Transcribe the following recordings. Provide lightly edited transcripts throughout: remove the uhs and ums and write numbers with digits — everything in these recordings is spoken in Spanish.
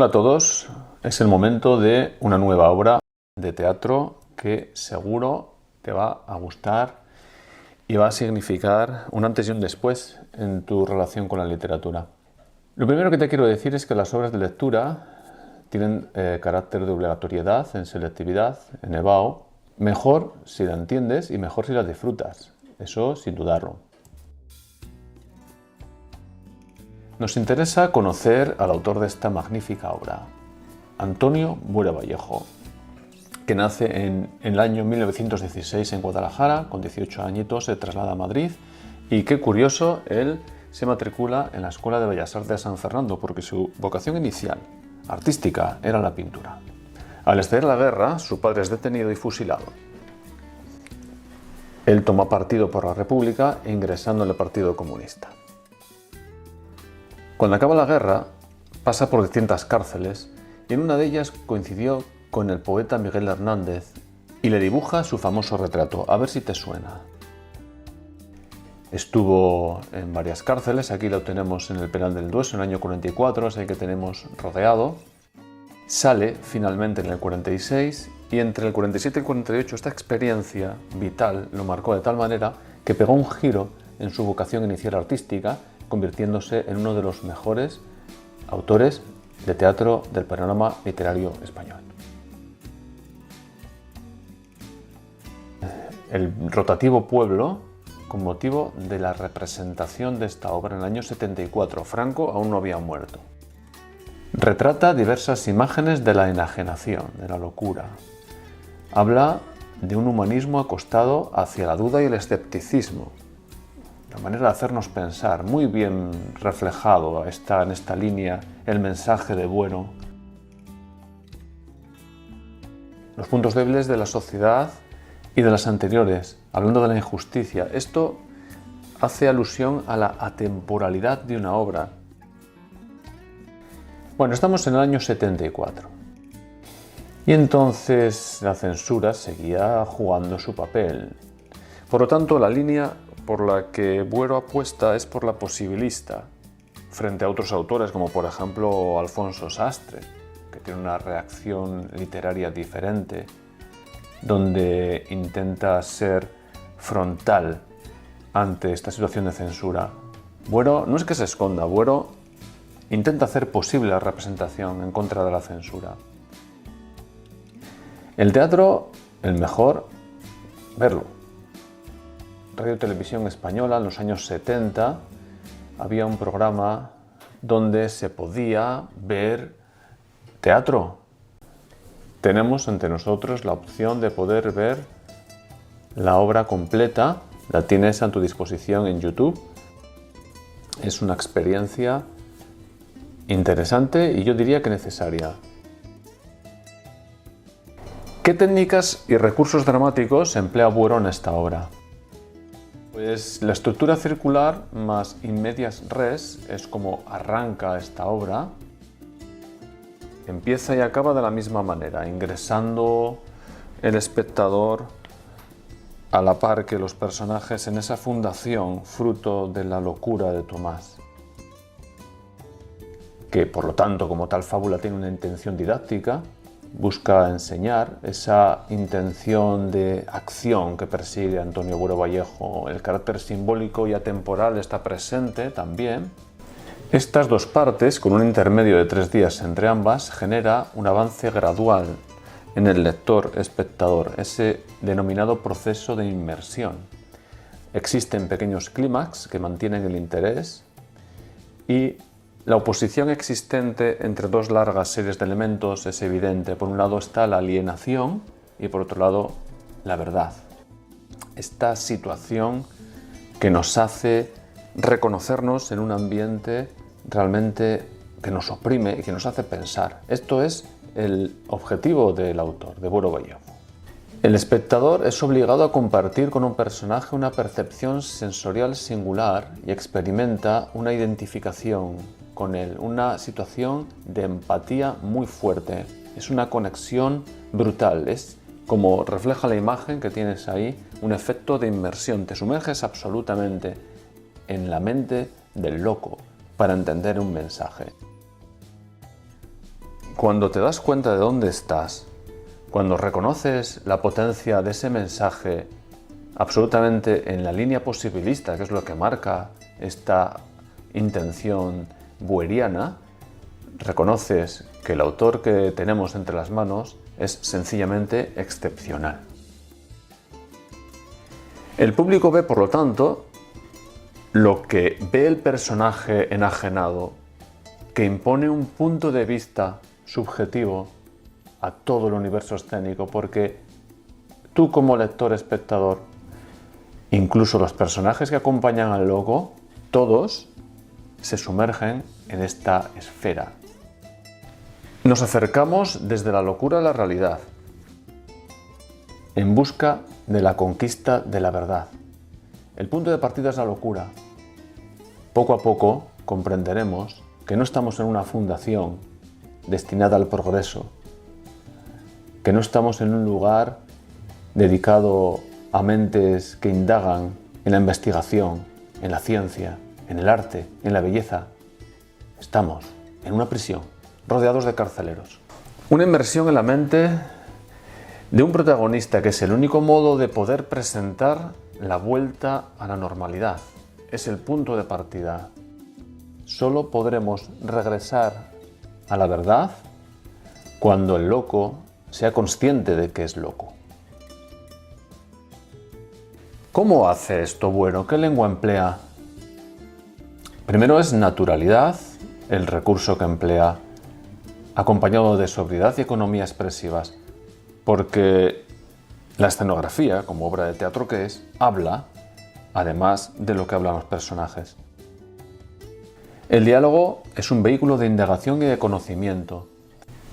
Hola a todos, es el momento de una nueva obra de teatro que seguro te va a gustar y va a significar un antes y un después en tu relación con la literatura. Lo primero que te quiero decir es que las obras de lectura tienen carácter de obligatoriedad, en selectividad, en EBAU. Mejor si la entiendes y mejor si la disfrutas, eso sin dudarlo. Nos interesa conocer al autor de esta magnífica obra, Antonio Buero Vallejo, que nace en el año 1916 en Guadalajara, con 18 añitos se traslada a Madrid y qué curioso, él se matricula en la Escuela de Bellas Artes de San Fernando porque su vocación inicial, artística, era la pintura. Al estallar la guerra, su padre es detenido y fusilado. Él toma partido por la República ingresando en el Partido Comunista. Cuando acaba la guerra, pasa por distintas cárceles y en una de ellas coincidió con el poeta Miguel Hernández y le dibuja su famoso retrato, a ver si te suena. Estuvo en varias cárceles, aquí lo tenemos en el Penal del Dueso en el año 44, es el que tenemos rodeado. Sale finalmente en el 46 y entre el 47 y el 48 esta experiencia vital lo marcó de tal manera que pegó un giro en su vocación inicial artística, convirtiéndose en uno de los mejores autores de teatro del panorama literario español. El rotativo pueblo, con motivo de la representación de esta obra en el año 74, Franco aún no había muerto. Retrata diversas imágenes de la enajenación, de la locura. Habla de un humanismo acostado hacia la duda y el escepticismo. La manera de hacernos pensar, muy bien reflejado está en esta línea el mensaje de Buero. Los puntos débiles de la sociedad y de las anteriores, hablando de la injusticia. Esto hace alusión a la atemporalidad de una obra. Bueno, estamos en el año 74. Y entonces la censura seguía jugando su papel. Por lo tanto, la línea por la que Buero apuesta es por la posibilista, frente a otros autores como por ejemplo Alfonso Sastre, que tiene una reacción literaria diferente, donde intenta ser frontal ante esta situación de censura. Buero no es que se esconda, Buero intenta hacer posible la representación en contra de la censura. El teatro, el mejor, verlo. Radio Televisión Española, en los años 70, había un programa donde se podía ver teatro. Tenemos ante nosotros la opción de poder ver la obra completa, la tienes a tu disposición en YouTube. Es una experiencia interesante y yo diría que necesaria. ¿Qué técnicas y recursos dramáticos emplea Buero en esta obra? Pues la estructura circular más in medias res es como arranca esta obra. Empieza y acaba de la misma manera, ingresando el espectador a la par que los personajes en esa fundación fruto de la locura de Tomás, que por lo tanto como tal fábula tiene una intención didáctica, busca enseñar esa intención de acción que persigue Antonio Buero Vallejo. El carácter simbólico y atemporal está presente también. Estas dos partes, con un intermedio de 3 días entre ambas, genera un avance gradual en el lector-espectador, ese denominado proceso de inmersión. Existen pequeños clímax que mantienen el interés y la oposición existente entre dos largas series de elementos es evidente. Por un lado está la alienación y por otro lado la verdad. Esta situación que nos hace reconocernos en un ambiente realmente que nos oprime y que nos hace pensar. Esto es el objetivo del autor, de Buero Vallejo. El espectador es obligado a compartir con un personaje una percepción sensorial singular y experimenta una identificación con él, una situación de empatía muy fuerte. Es una conexión brutal, es como refleja la imagen que tienes ahí, un efecto de inmersión. Te sumerges absolutamente en la mente del loco para entender un mensaje. cuando te das cuenta de dónde estás, cuando reconoces la potencia de ese mensaje absolutamente en la línea posibilista, que es lo que marca esta intención bueriana, reconoces que el autor que tenemos entre las manos es sencillamente excepcional. El público ve, por lo tanto, lo que ve el personaje enajenado, que impone un punto de vista subjetivo a todo el universo escénico, porque tú como lector espectador, incluso los personajes que acompañan al loco, todos se sumergen en esta esfera. Nos acercamos desde la locura a la realidad, en busca de la conquista de la verdad. El punto de partida es la locura. Poco a poco comprenderemos que no estamos en una fundación destinada al progreso, que no estamos en un lugar dedicado a mentes que indagan en la investigación, en la ciencia, en el arte, en la belleza. Estamos en una prisión, rodeados de carceleros. Una inmersión en la mente de un protagonista que es el único modo de poder presentar la vuelta a la normalidad. Es el punto de partida. Solo podremos regresar a la verdad cuando el loco sea consciente de que es loco. ¿Cómo hace esto bueno? ¿Qué lengua emplea? Primero es naturalidad, el recurso que emplea, acompañado de sobriedad y economía expresivas, porque la escenografía, como obra de teatro que es, habla, además de lo que hablan los personajes. El diálogo es un vehículo de indagación y de conocimiento.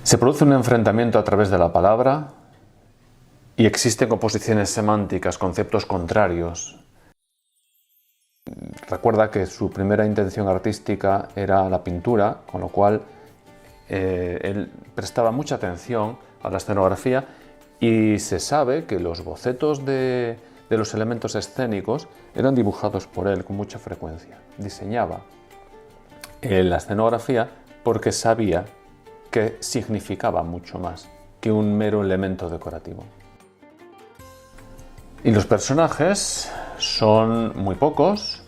Se produce un enfrentamiento a través de la palabra y existen oposiciones semánticas, conceptos contrarios. Recuerda que su primera intención artística era la pintura, con lo cual él prestaba mucha atención a la escenografía y se sabe que los bocetos de los elementos escénicos eran dibujados por él con mucha frecuencia. Diseñaba la escenografía porque sabía que significaba mucho más que un mero elemento decorativo. Y los personajes son muy pocos.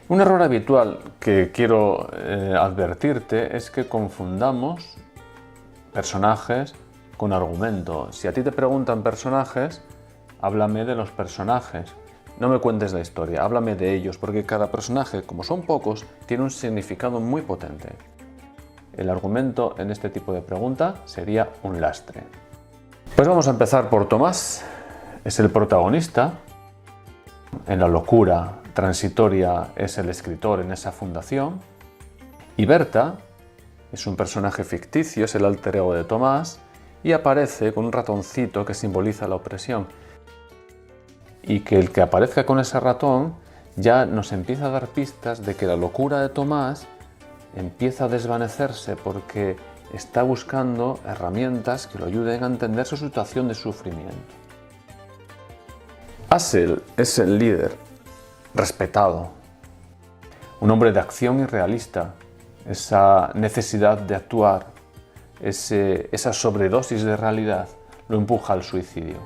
Un error habitual que quiero advertirte es que confundamos personajes con argumento. Si a ti te preguntan personajes, háblame de los personajes. No me cuentes la historia, háblame de ellos, porque cada personaje, como son pocos, tiene un significado muy potente. El argumento en este tipo de pregunta sería un lastre. Pues vamos a empezar por Tomás. Es el protagonista. En la locura transitoria es el escritor en esa fundación. Y Berta es un personaje ficticio, es el alter ego de Tomás, y aparece con un ratoncito que simboliza la opresión. Y que el que aparezca con ese ratón ya nos empieza a dar pistas de que la locura de Tomás empieza a desvanecerse porque está buscando herramientas que lo ayuden a entender su situación de sufrimiento. Asel es el líder, respetado, un hombre de acción y realista. Esa necesidad de actuar, esa sobredosis de realidad lo empuja al suicidio.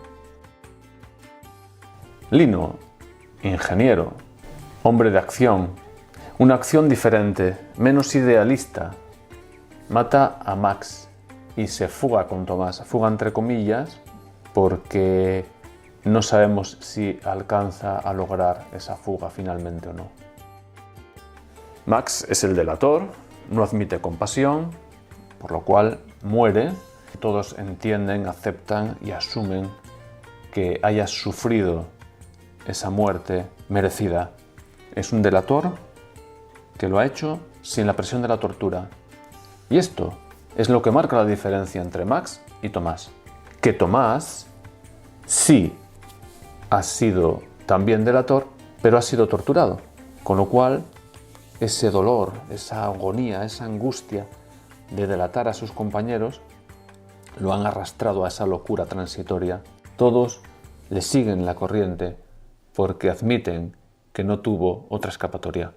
Lino, ingeniero, hombre de acción, una acción diferente, menos idealista. Mata a Max y se fuga con Tomás. Fuga entre comillas porque no sabemos si alcanza a lograr esa fuga finalmente o no. Max es el delator, no admite compasión, por lo cual muere. Todos entienden, aceptan y asumen que haya sufrido esa muerte merecida. Es un delator que lo ha hecho sin la presión de la tortura. Y esto es lo que marca la diferencia entre Max y Tomás. Que Tomás sí ha sido también delator, pero ha sido torturado. Con lo cual, ese dolor, esa agonía, esa angustia de delatar a sus compañeros lo han arrastrado a esa locura transitoria. Todos le siguen la corriente porque admiten que no tuvo otra escapatoria.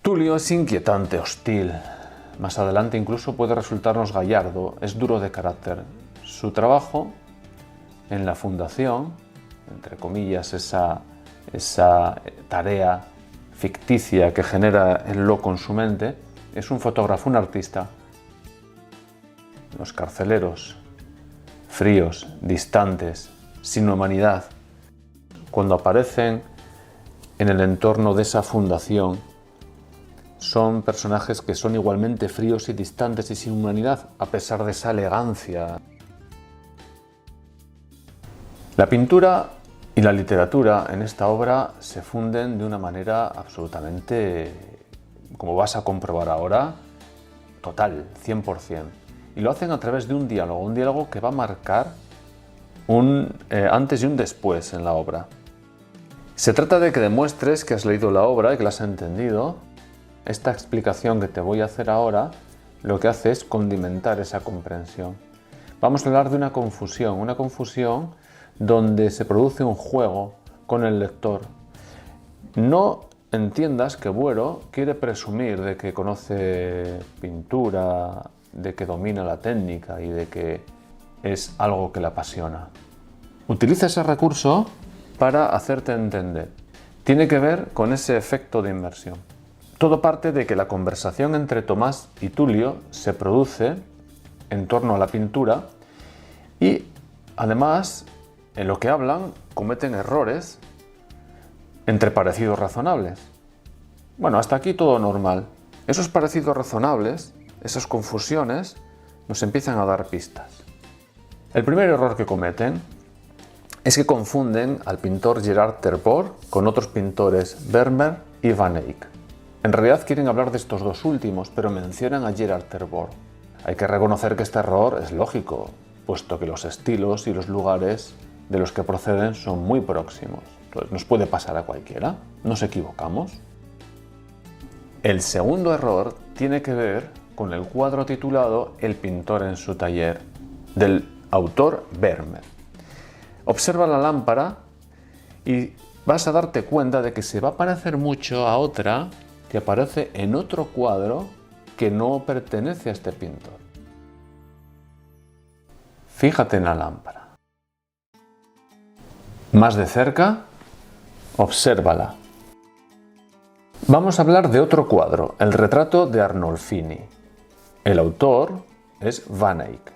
Tulio es inquietante, hostil, Más adelante incluso puede resultarnos gallardo, es duro de carácter. Su trabajo en la fundación, entre comillas, esa tarea ficticia que genera el loco en su mente, es un fotógrafo, un artista. Los carceleros, fríos, distantes, sin humanidad, cuando aparecen en el entorno de esa fundación, son personajes que son igualmente fríos y distantes y sin humanidad, a pesar de esa elegancia. La pintura y la literatura en esta obra se funden de una manera absolutamente, como vas a comprobar ahora, total, 100%. Y lo hacen a través de un diálogo que va a marcar un antes y un después en la obra. Se trata de que demuestres que has leído la obra y que la has entendido. Esta explicación que te voy a hacer ahora lo que hace es condimentar esa comprensión. Vamos a hablar de una confusión donde se produce un juego con el lector. No entiendas que Buero quiere presumir de que conoce pintura, de que domina la técnica y de que es algo que le apasiona. Utiliza ese recurso para hacerte entender. Tiene que ver con ese efecto de inmersión. Todo parte de que la conversación entre Tomás y Tulio se produce en torno a la pintura y además en lo que hablan cometen errores entre parecidos razonables. Bueno, hasta aquí todo normal. Esos parecidos razonables, esas confusiones, nos empiezan a dar pistas. El primer error que cometen es que confunden al pintor Gerard Terborch con otros pintores Vermeer y Van Eyck. En realidad quieren hablar de estos dos últimos, pero mencionan a Gerard Terborch. Hay que reconocer que este error es lógico, puesto que los estilos y los lugares de los que proceden son muy próximos. Entonces nos puede pasar a cualquiera, nos equivocamos. El segundo error tiene que ver con el cuadro titulado El pintor en su taller, del autor Vermeer. Observa la lámpara y vas a darte cuenta de que se va a parecer mucho a otra que aparece en otro cuadro que no pertenece a este pintor. Fíjate en la lámpara. Más de cerca, obsérvala. Vamos a hablar de otro cuadro, el retrato de Arnolfini. El autor es Van Eyck.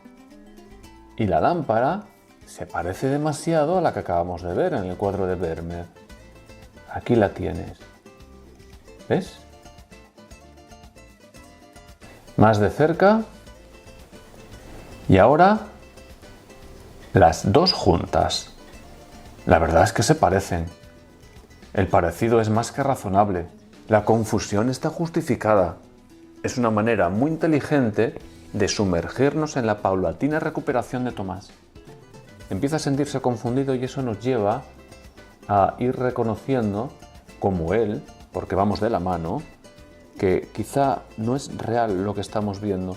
Y la lámpara se parece demasiado a la que acabamos de ver en el cuadro de Vermeer. Aquí la tienes. ¿Ves? Más de cerca. Y ahora las dos juntas. La verdad es que se parecen. El parecido es más que razonable. La confusión está justificada. Es una manera muy inteligente de sumergirnos en la paulatina recuperación de Tomás. Empieza a sentirse confundido y eso nos lleva a ir reconociendo como él, porque vamos de la mano, que quizá no es real lo que estamos viendo,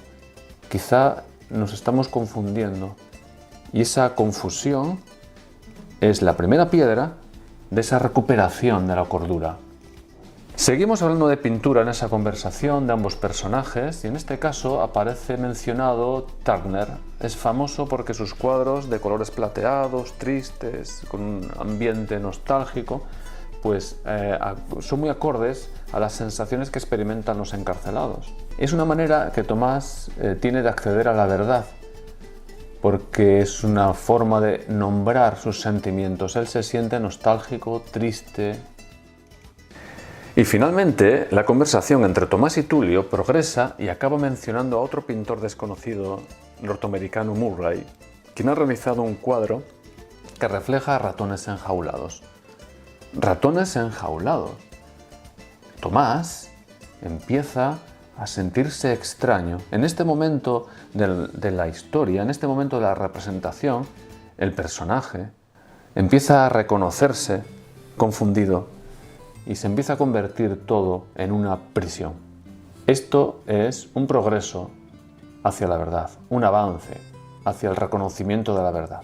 quizá nos estamos confundiendo. Y esa confusión es la primera piedra de esa recuperación de la cordura. Seguimos hablando de pintura en esa conversación de ambos personajes y en este caso aparece mencionado Turner. Es famoso porque sus cuadros de colores plateados, tristes, con un ambiente nostálgico, pues son muy acordes a las sensaciones que experimentan los encarcelados. Es una manera que Tomás tiene de acceder a la verdad, porque es una forma de nombrar sus sentimientos. Él se siente nostálgico, triste. Y finalmente, la conversación entre Tomás y Tulio progresa y acaba mencionando a otro pintor desconocido norteamericano, Murray, quien ha realizado un cuadro que refleja a ratones enjaulados. Ratones enjaulados. Tomás empieza a sentirse extraño. En este momento de la historia, en este momento de la representación, el personaje empieza a reconocerse confundido y se empieza a convertir todo en una prisión. Esto es un progreso hacia la verdad, un avance hacia el reconocimiento de la verdad.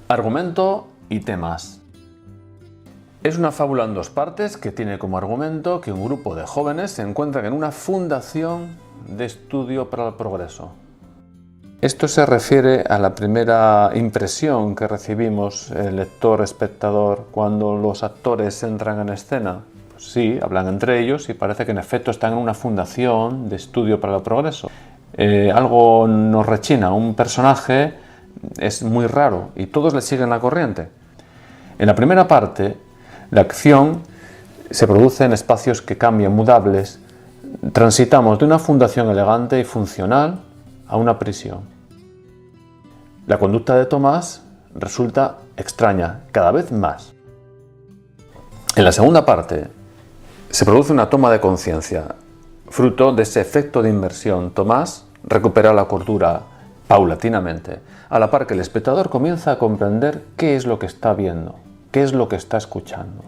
Argumento y temas. Es una fábula en dos partes que tiene como argumento que un grupo de jóvenes se encuentran en una fundación de estudio para el progreso. Esto se refiere a la primera impresión que recibimos el lector-espectador cuando los actores entran en escena. Pues sí, hablan entre ellos y parece que en efecto están en una fundación de estudio para el progreso. Algo nos rechina, un personaje es muy raro y todos le siguen la corriente. En la primera parte, la acción se produce en espacios que cambian, mudables. Transitamos de una fundación elegante y funcional a una prisión. La conducta de Tomás resulta extraña, cada vez más. En la segunda parte, se produce una toma de conciencia. Fruto de ese efecto de inmersión, Tomás recupera la cordura paulatinamente, a la par que el espectador comienza a comprender qué es lo que está viendo, qué es lo que está escuchando.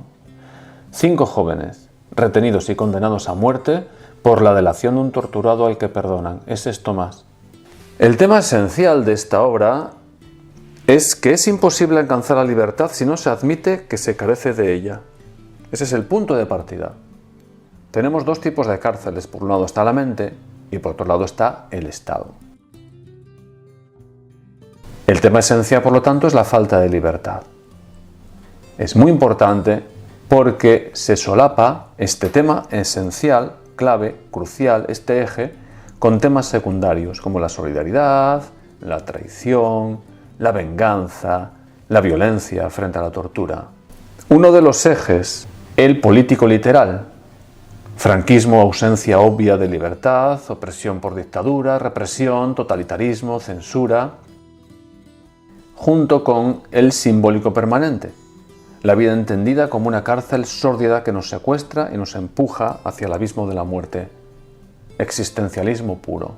5 jóvenes, retenidos y condenados a muerte por la delación de un torturado al que perdonan. Ese es Tomás. El tema esencial de esta obra es que es imposible alcanzar la libertad si no se admite que se carece de ella. Ese es el punto de partida. Tenemos 2 tipos de cárceles. Por un lado está la mente y por otro lado está el Estado. El tema esencial, por lo tanto, es la falta de libertad. Es muy importante porque se solapa este tema esencial, clave, crucial, este eje, con temas secundarios como la solidaridad, la traición, la venganza, la violencia frente a la tortura. Uno de los ejes, el político literal, franquismo, ausencia obvia de libertad, opresión por dictadura, represión, totalitarismo, censura, junto con el simbólico permanente, la vida entendida como una cárcel sórdida que nos secuestra y nos empuja hacia el abismo de la muerte. Existencialismo puro.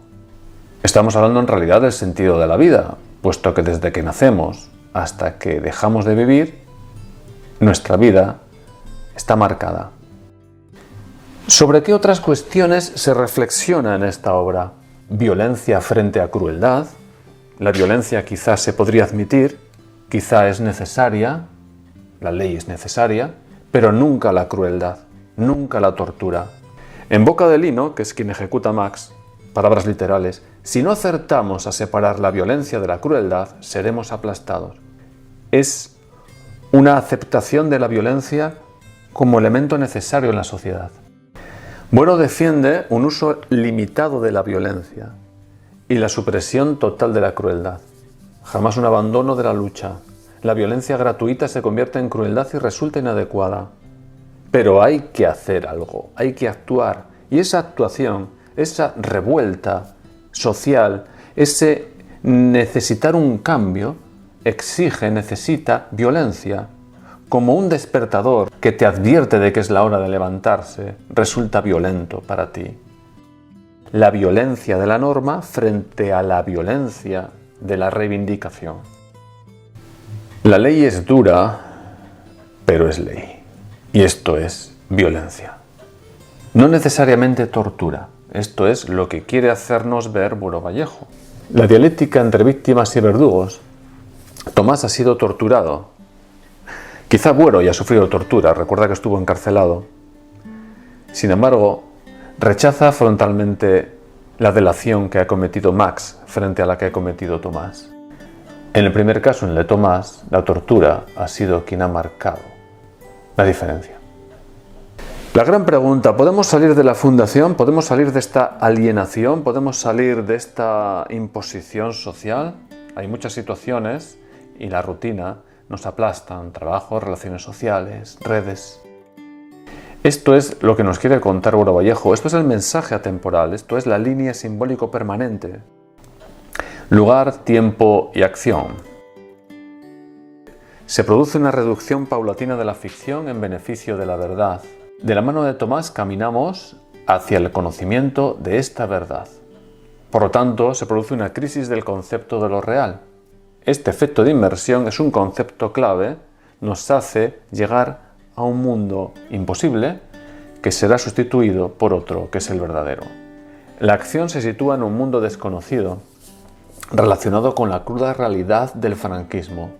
Estamos hablando en realidad del sentido de la vida, puesto que desde que nacemos hasta que dejamos de vivir, nuestra vida está marcada. ¿Sobre qué otras cuestiones se reflexiona en esta obra? Violencia frente a crueldad. La violencia quizás se podría admitir, quizá es necesaria, la ley es necesaria, pero nunca la crueldad, nunca la tortura. En boca de Lino, que es quien ejecuta Max, palabras literales, si no acertamos a separar la violencia de la crueldad, seremos aplastados. Es una aceptación de la violencia como elemento necesario en la sociedad. Bueno defiende un uso limitado de la violencia y la supresión total de la crueldad. Jamás un abandono de la lucha. La violencia gratuita se convierte en crueldad y resulta inadecuada. Pero hay que hacer algo, hay que actuar. Y esa actuación, esa revuelta social, ese necesitar un cambio, necesita violencia. Como un despertador que te advierte de que es la hora de levantarse, resulta violento para ti. La violencia de la norma frente a la violencia de la reivindicación. La ley es dura, pero es ley. Y esto es violencia. No necesariamente tortura. Esto es lo que quiere hacernos ver Buero Vallejo. La dialéctica entre víctimas y verdugos. Tomás ha sido torturado. Quizá Buero ya ha sufrido tortura, recuerda que estuvo encarcelado. Sin embargo, rechaza frontalmente la delación que ha cometido Max frente a la que ha cometido Tomás. En el primer caso, en el de Tomás, la tortura ha sido quien ha marcado la diferencia. La gran pregunta, ¿podemos salir de la fundación? ¿Podemos salir de esta alienación? ¿Podemos salir de esta imposición social? Hay muchas situaciones y la rutina nos aplastan, trabajo, relaciones sociales, redes. Esto es lo que nos quiere contar Buero Vallejo, esto es el mensaje atemporal, esto es la línea simbólico permanente. Lugar, tiempo y acción. Se produce una reducción paulatina de la ficción en beneficio de la verdad. De la mano de Tomás caminamos hacia el conocimiento de esta verdad. Por lo tanto, se produce una crisis del concepto de lo real. Este efecto de inmersión es un concepto clave, nos hace llegar a un mundo imposible que será sustituido por otro, que es el verdadero. La acción se sitúa en un mundo desconocido, relacionado con la cruda realidad del franquismo.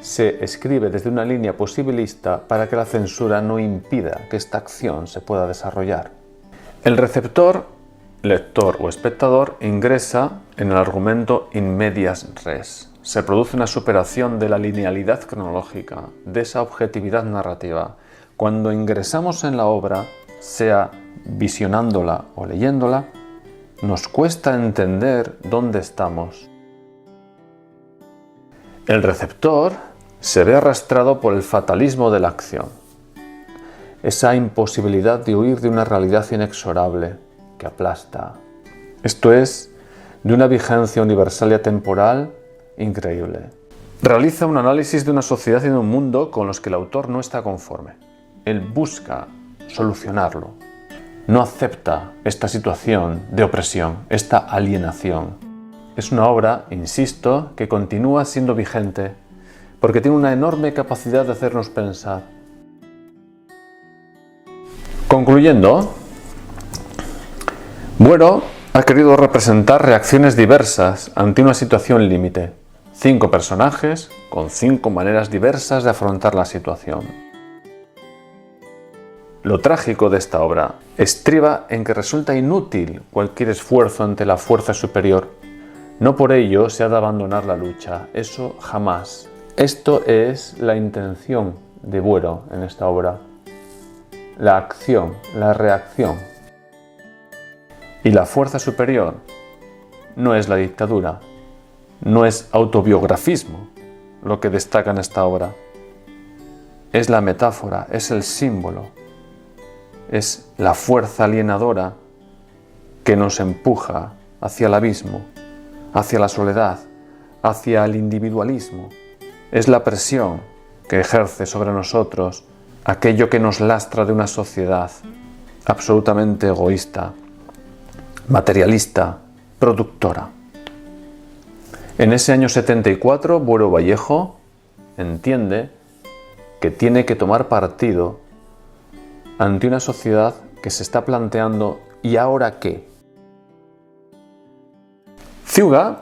se escribe desde una línea posibilista para que la censura no impida que esta acción se pueda desarrollar. El receptor, lector o espectador, ingresa en el argumento in medias res. Se produce una superación de la linealidad cronológica, de esa objetividad narrativa. Cuando ingresamos en la obra, sea visionándola o leyéndola, nos cuesta entender dónde estamos. El receptor se ve arrastrado por el fatalismo de la acción, esa imposibilidad de huir de una realidad inexorable que aplasta. Esto es de una vigencia universal y atemporal increíble. Realiza un análisis de una sociedad y de un mundo con los que el autor no está conforme. Él busca solucionarlo. No acepta esta situación de opresión, esta alienación. Es una obra, insisto, que continúa siendo vigente porque tiene una enorme capacidad de hacernos pensar. Concluyendo, Buero ha querido representar reacciones diversas ante una situación límite. 5 personajes con 5 maneras diversas de afrontar la situación. Lo trágico de esta obra estriba en que resulta inútil cualquier esfuerzo ante la fuerza superior. No por ello se ha de abandonar la lucha, eso jamás. Esto es la intención de Buero en esta obra. La acción, la reacción. Y la fuerza superior no es la dictadura, no es autobiografismo lo que destaca en esta obra. Es la metáfora, es el símbolo, es la fuerza alienadora que nos empuja hacia el abismo, hacia la soledad, hacia el individualismo. Es la presión que ejerce sobre nosotros aquello que nos lastra de una sociedad absolutamente egoísta, materialista, productora. En ese año 74, Buero Vallejo entiende que tiene que tomar partido ante una sociedad que se está planteando ¿y ahora qué? Ciuga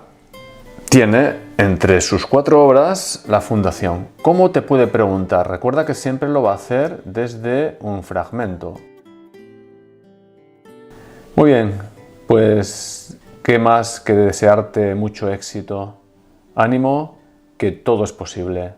tiene entre sus 4 obras la Fundación. ¿Cómo te puede preguntar? Recuerda que siempre lo va a hacer desde un fragmento. Muy bien, pues qué más que desearte mucho éxito. Ánimo, que todo es posible.